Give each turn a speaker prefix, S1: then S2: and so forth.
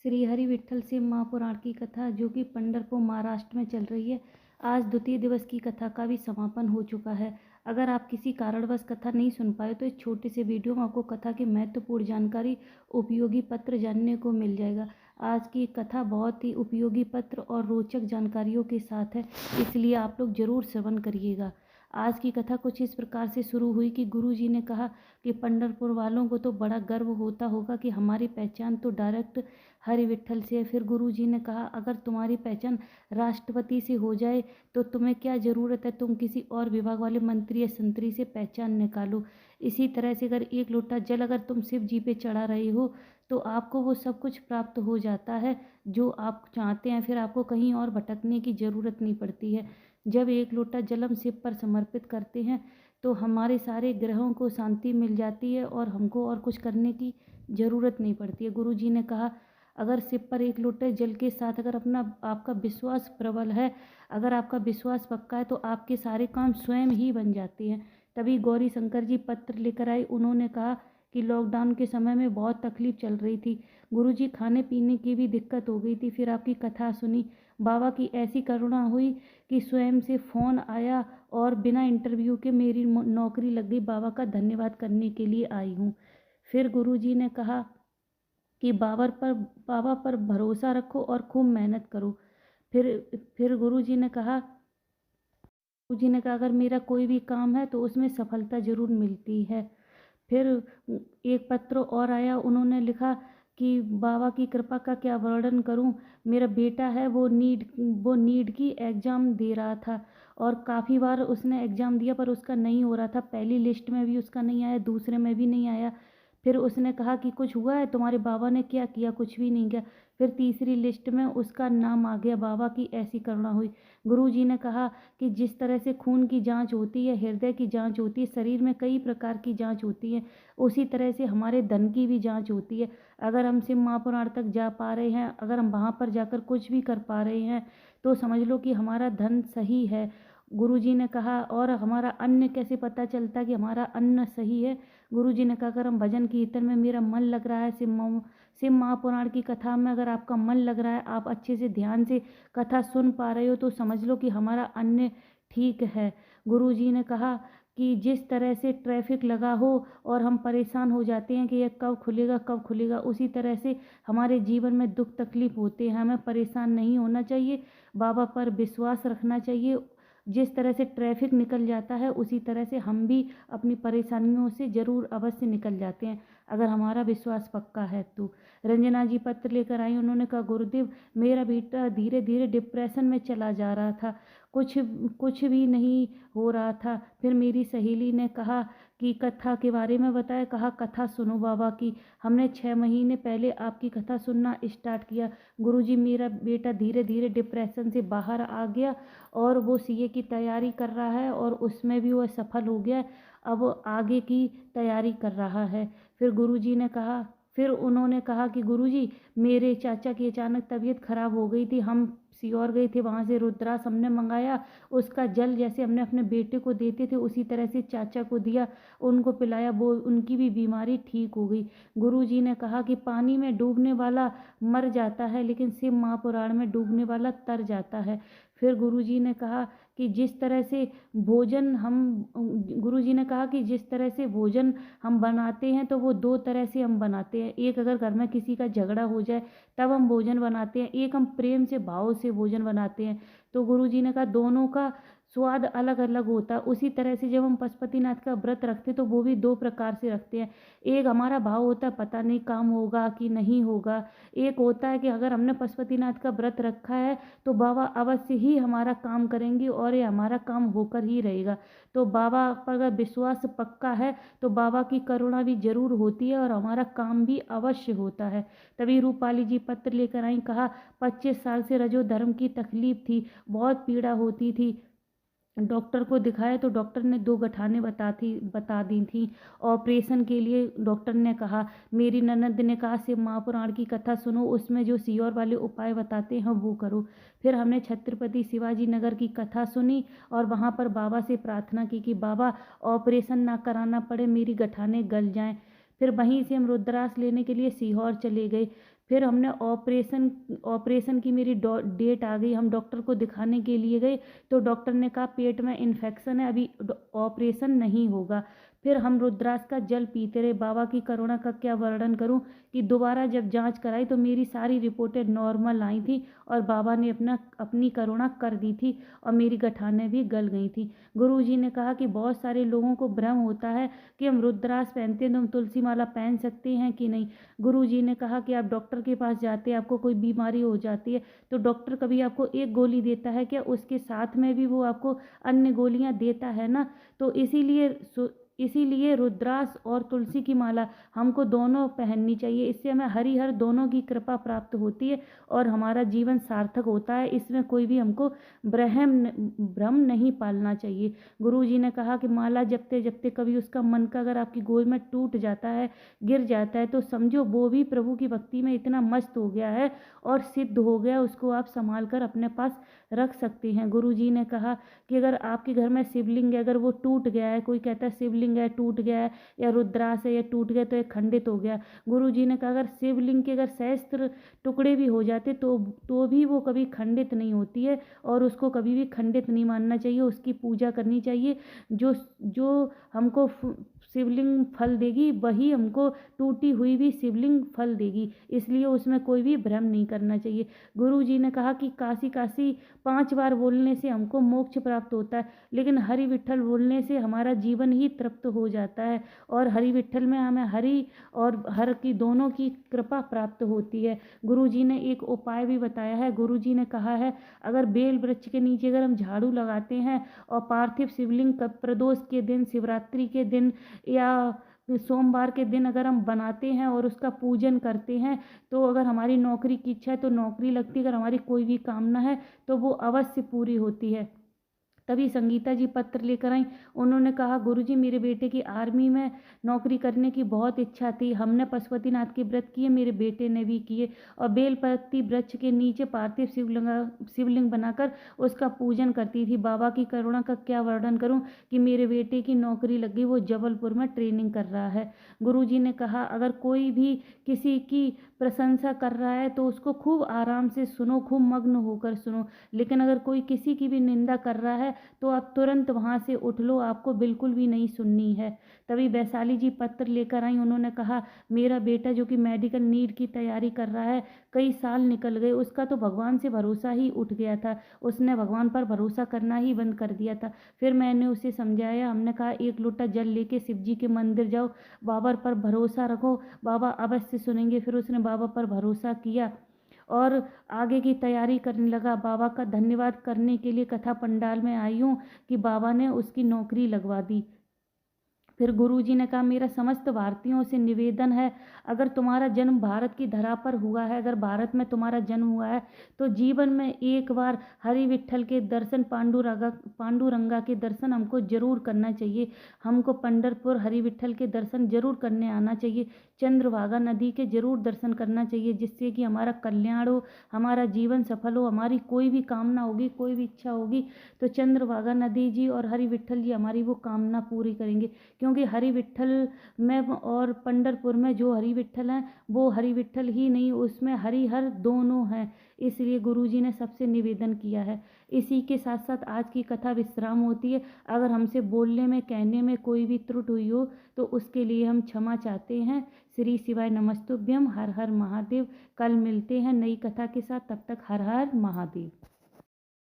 S1: श्री हरि विठ्ठल शिव महापुराण की कथा जो कि पंढरपुर महाराष्ट्र में चल रही है। आज द्वितीय दिवस की कथा का भी समापन हो चुका है। अगर आप किसी कारणवश कथा नहीं सुन पाए तो इस छोटे से वीडियो में आपको कथा की महत्वपूर्ण जानकारी, उपयोगी पत्र जानने को मिल जाएगा। आज की कथा बहुत ही उपयोगी पत्र और रोचक जानकारियों के साथ है, इसलिए आप लोग जरूर श्रवण करिएगा। आज की कथा कुछ इस प्रकार से शुरू हुई कि गुरुजी ने कहा कि पंढरपुर वालों को तो बड़ा गर्व होता होगा कि हमारी पहचान तो डायरेक्ट हरि विठ्ठल से है। फिर गुरुजी ने कहा, अगर तुम्हारी पहचान राष्ट्रपति से हो जाए तो तुम्हें क्या ज़रूरत है, तुम किसी और विभाग वाले मंत्री या संतरी से पहचान निकालो। इसी तरह से अगर एक लोटा जल अगर तुम शिव जी पे चढ़ा रहे हो तो आपको वो सब कुछ प्राप्त हो जाता है जो आप चाहते हैं। फिर आपको कहीं और भटकने की ज़रूरत नहीं पड़ती है। जब एक लोटा जल हम शिव पर समर्पित करते हैं तो हमारे सारे ग्रहों को शांति मिल जाती है और हमको और कुछ करने की ज़रूरत नहीं पड़ती है। गुरुजी ने कहा, अगर शिव पर एक लोटे जल के साथ अगर आपका विश्वास प्रबल है, अगर आपका विश्वास पक्का है तो आपके सारे काम स्वयं ही बन जाते हैं। तभी गौरी शंकर जी पत्र लेकर आए। उन्होंने कहा कि लॉकडाउन के समय में बहुत तकलीफ चल रही थी गुरुजी, खाने पीने की भी दिक्कत हो गई थी। फिर आपकी कथा सुनी, बाबा की ऐसी करुणा हुई कि स्वयं से फ़ोन आया और बिना इंटरव्यू के मेरी नौकरी लग गई। बाबा का धन्यवाद करने के लिए आई हूँ। फिर गुरुजी ने कहा कि बाबा पर भरोसा रखो और खूब मेहनत करो। फिर गुरुजी ने कहा अगर मेरा कोई भी काम है तो उसमें सफलता ज़रूर मिलती है। फिर एक पत्र और आया। उन्होंने लिखा कि बाबा की कृपा का क्या वर्णन करूं, मेरा बेटा है वो नीट की एग्ज़ाम दे रहा था और काफ़ी बार उसने एग्ज़ाम दिया पर उसका नहीं हो रहा था। पहली लिस्ट में भी उसका नहीं आया, दूसरे में भी नहीं आया। फिर उसने कहा कि कुछ हुआ है, तुम्हारे बाबा ने क्या किया? कुछ भी नहीं किया। फिर तीसरी लिस्ट में उसका नाम आ गया। बाबा की ऐसी करुणा हुई। गुरुजी ने कहा कि जिस तरह से खून की जांच होती है, हृदय की जांच होती है, शरीर में कई प्रकार की जांच होती है, उसी तरह से हमारे धन की भी जांच होती है। अगर हम शिव महापुराण तक जा पा रहे हैं, अगर हम वहाँ पर जाकर कुछ भी कर पा रहे हैं तो समझ लो कि हमारा धन सही है। गुरुजी ने कहा, और हमारा अन्न कैसे पता चलता कि हमारा अन्न सही है? गुरुजी ने कहा, अगर हम भजन कीर्तन में मेरा मन लग रहा है, शिव महापुराण की कथा में अगर आपका मन लग रहा है, आप अच्छे से ध्यान से कथा सुन पा रहे हो तो समझ लो कि हमारा अन्न ठीक है। गुरुजी ने कहा कि जिस तरह से ट्रैफिक लगा हो और हम परेशान हो जाते हैं कि यह कब खुलेगा, उसी तरह से हमारे जीवन में दुख तकलीफ होते हैं। हमें परेशान नहीं होना चाहिए, बाबा पर विश्वास रखना चाहिए। जिस तरह से ट्रैफिक निकल जाता है उसी तरह से हम भी अपनी परेशानियों से ज़रूर अवश्य निकल जाते हैं अगर हमारा विश्वास पक्का है तो। रंजना जी पत्र लेकर आई। उन्होंने कहा, गुरुदेव मेरा बेटा धीरे धीरे डिप्रेशन में चला जा रहा था, कुछ कुछ भी नहीं हो रहा था। फिर मेरी सहेली ने कहा कि कथा के बारे में बताया। कहा, कथा सुनो बाबा की। हमने 6 महीने पहले आपकी कथा सुनना स्टार्ट किया। गुरुजी, मेरा बेटा धीरे धीरे डिप्रेशन से बाहर आ गया और वो सीए की तैयारी कर रहा है और उसमें भी वो सफल हो गया। अब वो आगे की तैयारी कर रहा है। फिर उन्होंने कहा कि गुरुजी, मेरे चाचा की अचानक तबीयत खराब हो गई थी, हम सीहोर गए थे, वहाँ से रुद्राक्ष हमने मंगाया, उसका जल जैसे हमने अपने बेटे को देते थे उसी तरह से चाचा को दिया, उनको पिलाया, वो उनकी भी बीमारी ठीक हो गई। गुरुजी ने कहा कि पानी में डूबने वाला मर जाता है लेकिन शिव महापुराण में डूबने वाला तर जाता है। फिर गुरुजी ने कहा कि जिस तरह से भोजन हम बनाते हैं तो वो 2 तरह से हम बनाते हैं। एक, अगर घर में किसी का झगड़ा हो जाए तब हम भोजन बनाते हैं, एक हम प्रेम से भाव से भोजन बनाते हैं। तो गुरुजी ने कहा दोनों का स्वाद अलग अलग होता है। उसी तरह से जब हम पशुपतिनाथ का व्रत रखते तो वो भी 2 प्रकार से रखते हैं। एक हमारा भाव होता है पता नहीं काम होगा कि नहीं होगा, एक होता है कि अगर हमने पशुपतिनाथ का व्रत रखा है तो बाबा अवश्य ही हमारा काम करेंगे और ये हमारा काम होकर ही रहेगा। तो बाबा पर अगर विश्वास पक्का है तो बाबा की करुणा भी जरूर होती है और हमारा काम भी अवश्य होता है। तभी रूपाली जी पत्र लेकर आई। कहा, 25 साल से रजो धर्म की तकलीफ थी, बहुत पीड़ा होती थी, डॉक्टर को दिखाया तो डॉक्टर ने 2 गठाने बता दी थी। ऑपरेशन के लिए डॉक्टर ने कहा। मेरी ननद ने कहा, शिव महापुराण की कथा सुनो, उसमें जो सीओर वाले उपाय बताते हैं वो करो। फिर हमने छत्रपति शिवाजी नगर की कथा सुनी और वहाँ पर बाबा से प्रार्थना की कि बाबा ऑपरेशन ना कराना पड़े, मेरी गठाने गल जाएं। फिर वहीं से हम रुद्राक्ष लेने के लिए सीहोर चले गए। फिर हमने ऑपरेशन की मेरी डेट आ गई, हम डॉक्टर को दिखाने के लिए गए तो डॉक्टर ने कहा पेट में इन्फेक्शन है, अभी ऑपरेशन नहीं होगा। फिर हम रुद्राक्ष का जल पीते रहे। बाबा की करुणा का क्या वर्णन करूं कि दोबारा जब जांच कराई तो मेरी सारी रिपोर्टें नॉर्मल आई थी और बाबा ने अपनी करुणा कर दी थी और मेरी गठानें भी गल गई थी। गुरुजी ने कहा कि बहुत सारे लोगों को भ्रम होता है कि हम रुद्राक्ष पहनते हैं तो हम तुलसी माला पहन सकते हैं कि नहीं। गुरुजी ने कहा कि आप डॉक्टर के पास जाते हैं, आपको कोई बीमारी हो जाती है तो डॉक्टर कभी आपको एक गोली देता है क्या, उसके साथ में भी वो आपको अन्य गोलियां देता है ना। तो इसीलिए रुद्राक्ष और तुलसी की माला हमको दोनों पहननी चाहिए। इससे हमें हरिहर दोनों की कृपा प्राप्त होती है और हमारा जीवन सार्थक होता है। इसमें कोई भी हमको भ्रम नहीं पालना चाहिए। गुरुजी ने कहा कि माला जपते जपते कभी उसका मन का अगर आपकी गोद में टूट जाता है, गिर जाता है, तो समझो वो भी प्रभु की भक्ति में इतना मस्त हो गया है और सिद्ध हो गया, उसको आप संभाल कर अपने पास रख सकते हैं। गुरुजी ने कहा कि अगर आपके घर में शिवलिंग है, अगर वो टूट गया है, कोई कहता है शिवलिंग है टूट गया है या रुद्राक्ष है ये टूट गया तो ये खंडित हो गया। गुरुजी ने कहा अगर शिवलिंग के अगर सहस्त्र टुकड़े भी हो जाते तो भी वो कभी खंडित नहीं होती है और उसको कभी भी खंडित नहीं मानना चाहिए, उसकी पूजा करनी चाहिए। जो जो हमको शिवलिंग फल देगी वही हमको टूटी हुई भी शिवलिंग फल देगी, इसलिए उसमें कोई भी भ्रम नहीं करना चाहिए। गुरुजी ने कहा कि काशी काशी 5 बार बोलने से हमको मोक्ष प्राप्त होता है, लेकिन हरि विठ्ठल बोलने से हमारा जीवन ही तृप्त हो जाता है और हरि विठ्ठल में हमें हरि और हर की दोनों की कृपा प्राप्त होती है। गुरुजी ने एक उपाय भी बताया है। गुरुजी ने कहा है अगर बेल वृक्ष के नीचे अगर हम झाड़ू लगाते हैं और पार्थिव शिवलिंग प्रदोष के दिन, शिवरात्रि के दिन या सोमवार के दिन अगर हम बनाते हैं और उसका पूजन करते हैं तो अगर हमारी नौकरी की इच्छा है तो नौकरी लगती है, अगर हमारी कोई भी कामना है तो वो अवश्य पूरी होती है। तभी संगीता जी पत्र लेकर आई। उन्होंने कहा गुरुजी मेरे बेटे की आर्मी में नौकरी करने की बहुत इच्छा थी, हमने पशुपतिनाथ के व्रत किए, मेरे बेटे ने भी किए और बेलपति वृक्ष के नीचे पार्थिव शिवलिंग बनाकर उसका पूजन करती थी। बाबा की करुणा का क्या वर्णन करूं कि मेरे बेटे की नौकरी लग गई, वो जबलपुर में ट्रेनिंग कर रहा है। गुरुजी ने कहा अगर कोई भी किसी की प्रशंसा कर रहा है तो उसको खूब आराम से सुनो, खूब मग्न होकर सुनो, लेकिन अगर कोई किसी की भी निंदा कर रहा है तो आप तुरंत वहाँ से उठ लो, आपको बिल्कुल भी नहीं सुननी है। तभी वैशाली जी पत्र लेकर आई। उन्होंने कहा मेरा बेटा जो कि मेडिकल नीट की तैयारी कर रहा है, कई साल निकल गए, उसका तो भगवान से भरोसा ही उठ गया था, उसने भगवान पर भरोसा करना ही बंद कर दिया था। फिर मैंने उसे समझाया, हमने कहा एक लोटा जल लेके शिव जी के मंदिर जाओ, बाबा पर भरोसा रखो, बाबा अवश्य सुनेंगे। फिर उसने बाबा पर भरोसा किया और आगे की तैयारी करने लगा। बाबा का धन्यवाद करने के लिए कथा पंडाल में आई हूँ कि बाबा ने उसकी नौकरी लगवा दी। फिर गुरुजी ने कहा मेरा समस्त भारतीयों से निवेदन है, अगर तुम्हारा जन्म भारत की धरा पर हुआ है, अगर भारत में तुम्हारा जन्म हुआ है तो जीवन में एक बार हरि विठ्ठल के दर्शन, पांडुरंगा के दर्शन हमको जरूर करना चाहिए। हमको पंढरपुर हरि विठ्ठल के दर्शन जरूर करने आना चाहिए, चंद्रभागा नदी के जरूर दर्शन करना चाहिए, जिससे कि हमारा कल्याण हो, हमारा जीवन सफल हो, हमारी कोई भी कामना होगी, कोई भी इच्छा होगी तो चंद्रभागा नदी जी और हरि विठ्ठल जी हमारी वो कामना पूरी करेंगे। क्योंकि हरि विठ्ठल में और पंढरपुर में जो हरि विठ्ठल हैं वो हरि विठ्ठल ही नहीं, उसमें हरिहर दोनों हैं, इसलिए गुरुजी ने सबसे निवेदन किया है। इसी के साथ साथ आज की कथा विश्राम होती है। अगर हमसे बोलने में, कहने में कोई भी त्रुटि हुई हो तो उसके लिए हम क्षमा चाहते हैं। श्री शिवाय नमस्तुभ्यम। हर हर महादेव। कल मिलते हैं नई कथा के साथ, तब तक हर हर महादेव।